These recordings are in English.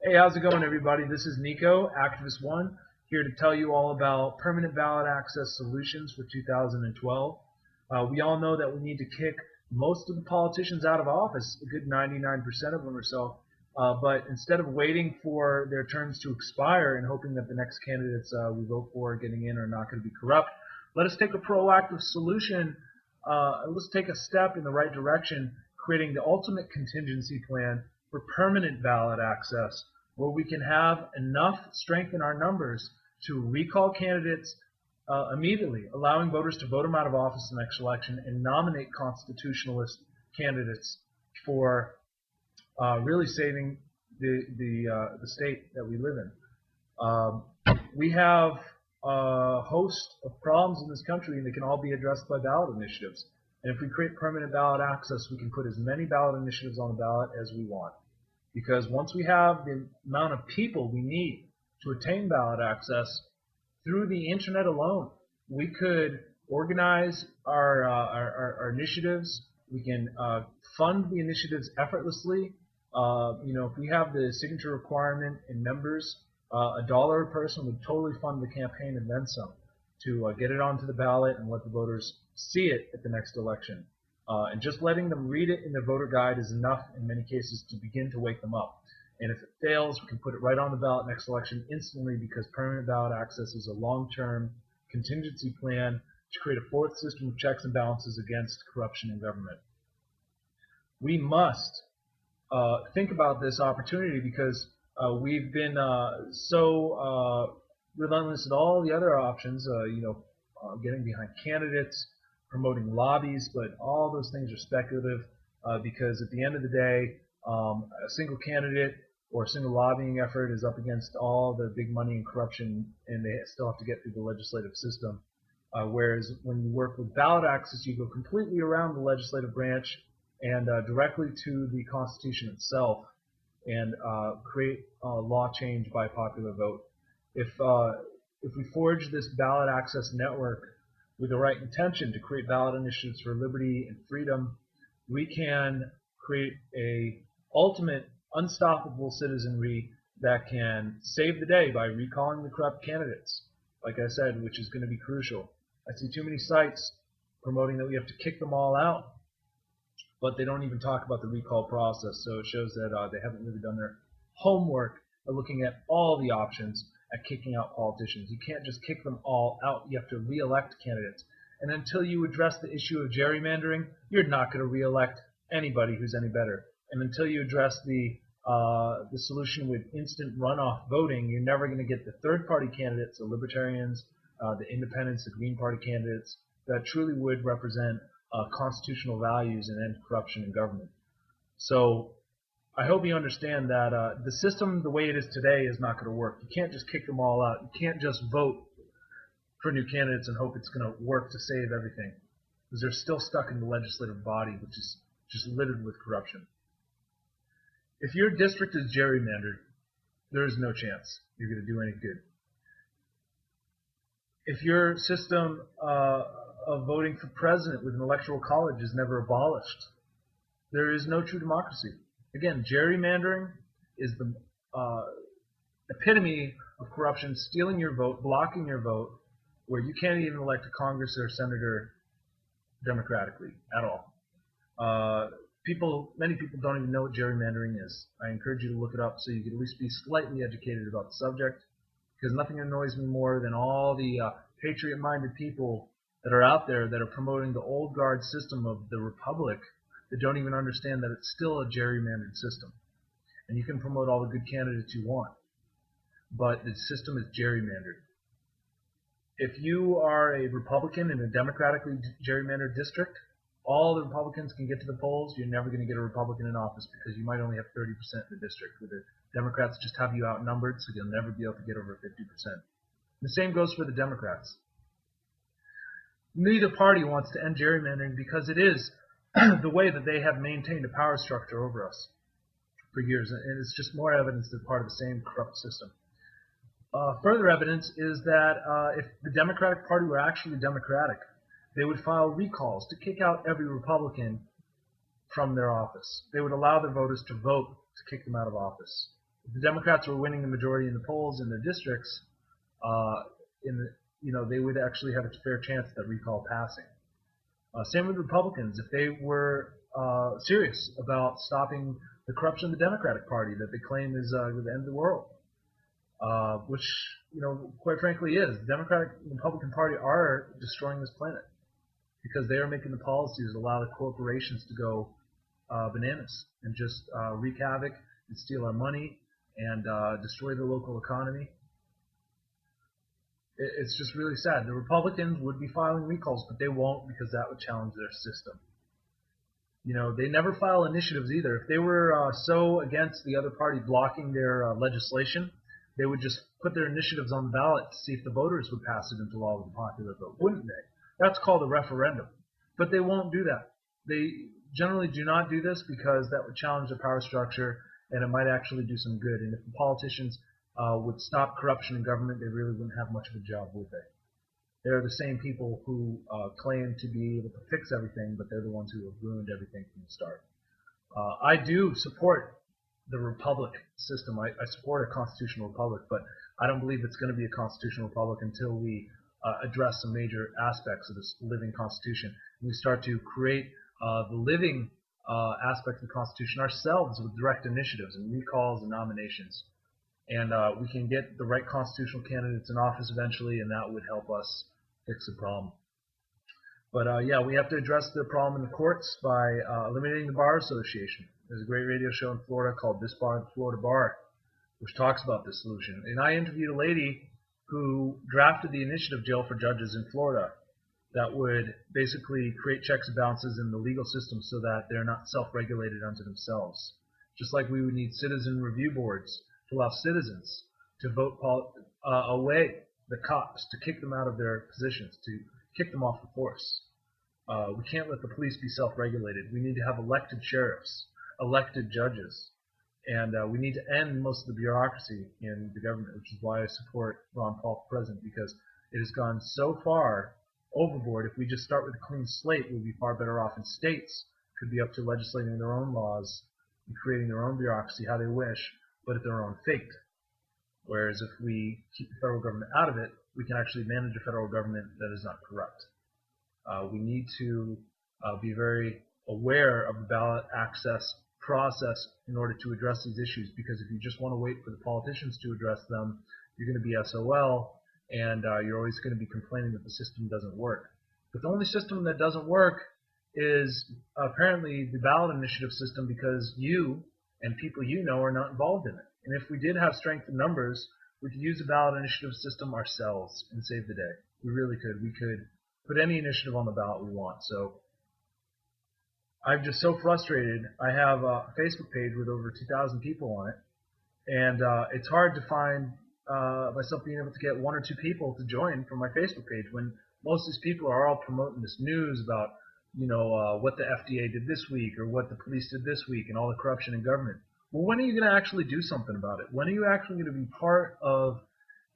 Hey, how's it going, everybody? This is Nico, Activist One, here to tell you all about permanent ballot access solutions for 2012. We all know that we need to kick most of the politicians out of office, a good 99% of them or so. But instead of waiting for their terms to expire and hoping that the next candidates we vote for getting in are not going to be corrupt, let us take a proactive solution. Let's take a step in the right direction, creating the ultimate contingency plan for permanent ballot access, where we can have enough strength in our numbers to recall candidates immediately, allowing voters to vote them out of office in the next election and nominate constitutionalist candidates for really saving the state that we live in. We have a host of problems in this country, and they can all be addressed by ballot initiatives. And if we create permanent ballot access, we can put as many ballot initiatives on the ballot as we want. Because once we have the amount of people we need to attain ballot access through the internet alone, we could organize our initiatives. We can fund the initiatives effortlessly. If we have the signature requirement in members, $1 a person would totally fund the campaign and then some to get it onto the ballot and let the voters see it at the next election. And just letting them read it in their voter guide is enough in many cases to begin to wake them up. And if it fails, we can put it right on the ballot next election instantly, because permanent ballot access is a long-term contingency plan to create a fourth system of checks and balances against corruption in government. We must think about this opportunity, because we've been so relentless at all the other options, getting behind candidates, promoting lobbies, but all those things are speculative because at the end of the day, a single candidate or a single lobbying effort is up against all the big money and corruption, and they still have to get through the legislative system. Whereas when you work with ballot access, you go completely around the legislative branch and directly to the Constitution itself and create law change by popular vote. If we forge this ballot access network with the right intention to create ballot initiatives for liberty and freedom, we can create a ultimate unstoppable citizenry that can save the day by recalling the corrupt candidates, like I said, which is going to be crucial. I see too many sites promoting that we have to kick them all out, but they don't even talk about the recall process, so it shows that they haven't really done their homework of looking at all the options at kicking out politicians. You can't just kick them all out. You have to re-elect candidates. And until you address the issue of gerrymandering, you're not going to re-elect anybody who's any better. And until you address the solution with instant runoff voting, you're never going to get the third-party candidates, the libertarians, the independents, the Green Party candidates that truly would represent constitutional values and end corruption in government. So I hope you understand that the system, the way it is today, is not going to work. You can't just kick them all out. You can't just vote for new candidates and hope it's going to work to save everything, because they're still stuck in the legislative body, which is just littered with corruption. If your district is gerrymandered, there is no chance you're going to do any good. If your system of voting for president with an electoral college is never abolished, there is no true democracy. Again, gerrymandering is the epitome of corruption, stealing your vote, blocking your vote, where you can't even elect a Congress or a senator democratically at all. Many people don't even know what gerrymandering is. I encourage you to look it up so you can at least be slightly educated about the subject, because nothing annoys me more than all the patriot-minded people that are out there that are promoting the old guard system of the republic that don't even understand that it's still a gerrymandered system. And you can promote all the good candidates you want, but the system is gerrymandered. If you are a Republican in a democratically gerrymandered district, all the Republicans can get to the polls. You're never going to get a Republican in office because you might only have 30% in the district, where the Democrats just have you outnumbered, so you'll never be able to get over 50%. The same goes for the Democrats. Neither party wants to end gerrymandering because it is the way that they have maintained a power structure over us for years, and it's just more evidence that part of the same corrupt system. Further evidence is that if the Democratic Party were actually democratic, they would file recalls to kick out every Republican from their office. They would allow their voters to vote to kick them out of office. If the Democrats were winning the majority in the polls in their districts, they would actually have a fair chance of that recall passing. Same with Republicans. If they were serious about stopping the corruption of the Democratic Party that they claim is the end of the world, which, quite frankly is. The Democratic and Republican Party are destroying this planet because they are making the policies that allow the corporations to go bananas and just wreak havoc and steal our money and destroy the local economy. It's just really sad. The Republicans would be filing recalls, but they won't because that would challenge their system. They never file initiatives either. If they were so against the other party blocking their legislation, they would just put their initiatives on the ballot to see if the voters would pass it into law with a popular vote, wouldn't they? That's called a referendum. But they won't do that. They generally do not do this because that would challenge the power structure and it might actually do some good. And if the politicians would stop corruption in government, they really wouldn't have much of a job, would they? They're the same people who claim to be able to fix everything, but they're the ones who have ruined everything from the start. I do support the republic system. I support a constitutional republic, but I don't believe it's going to be a constitutional republic until we address some major aspects of this living constitution. And we start to create the living aspects of the constitution ourselves with direct initiatives and recalls and nominations. And we can get the right constitutional candidates in office eventually, and that would help us fix the problem. But yeah, we have to address the problem in the courts by eliminating the Bar Association. There's a great radio show in Florida called Disbar the Bar, which talks about this solution. And I interviewed a lady who drafted the initiative Jail for Judges in Florida that would basically create checks and balances in the legal system so that they're not self-regulated unto themselves. Just like we would need citizen review boards to allow citizens to vote away the cops, to kick them out of their positions, to kick them off the force. We can't let the police be self-regulated. We need to have elected sheriffs, elected judges, and we need to end most of the bureaucracy in the government, which is why I support Ron Paul for president, because it has gone so far overboard. If we just start with a clean slate, we'll be far better off, and states could be up to legislating their own laws and creating their own bureaucracy how they wish, but at their own fate. Whereas if we keep the federal government out of it, we can actually manage a federal government that is not corrupt. We need to be very aware of the ballot access process in order to address these issues, because if you just want to wait for the politicians to address them, you're going to be SOL, and you're always going to be complaining that the system doesn't work. But the only system that doesn't work is apparently the ballot initiative system, because you and people you know are not involved in it. And if we did have strength in numbers, we could use the ballot initiative system ourselves and save the day. We really could. We could put any initiative on the ballot we want. So I'm just so frustrated. I have a Facebook page with over 2,000 people on it, and it's hard to find myself being able to get 1 or 2 people to join from my Facebook page when most of these people are all promoting this news about, what the FDA did this week or what the police did this week and all the corruption in government. Well, when are you going to actually do something about it? When are you actually going to be part of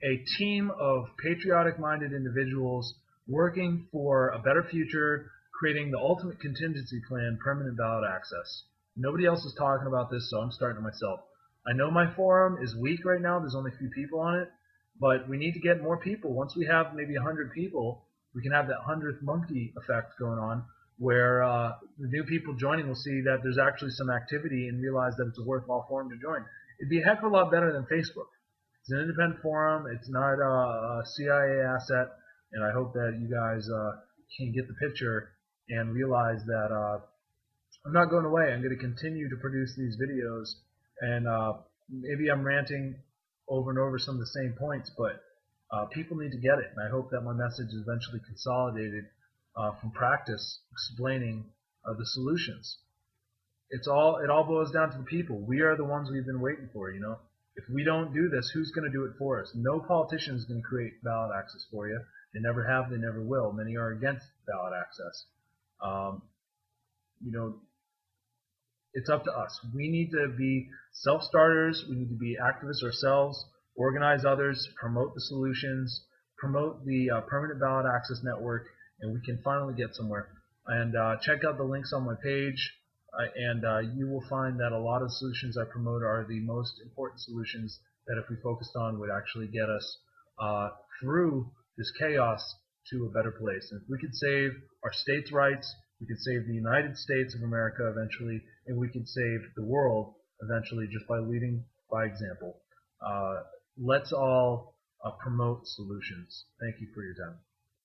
a team of patriotic-minded individuals working for a better future, creating the ultimate contingency plan, permanent ballot access? Nobody else is talking about this, so I'm starting it myself. I know my forum is weak right now. There's only a few people on it, but we need to get more people. Once we have maybe 100 people, we can have that 100th monkey effect going on, where the new people joining will see that there's actually some activity and realize that it's a worthwhile forum to join. It'd be a heck of a lot better than Facebook. It's an independent forum. It's not a CIA asset, and I hope that you guys can get the picture and realize that I'm not going away. I'm going to continue to produce these videos, and maybe I'm ranting over and over some of the same points, but people need to get it, and I hope that my message is eventually consolidated from practice, explaining the solutions. It all boils down to the people. We are the ones we've been waiting for. If we don't do this, who's going to do it for us? No politician is going to create ballot access for you. They never have. They never will. Many are against ballot access. It's up to us. We need to be self-starters. We need to be activists ourselves, organize others, promote the solutions, promote the permanent ballot access network, and we can finally get somewhere. And check out the links on my page. You will find that a lot of solutions I promote are the most important solutions that if we focused on would actually get us through this chaos to a better place. And if we could save our states' rights, we could save the United States of America eventually, and we could save the world eventually just by leading by example. Let's all promote solutions. Thank you for your time.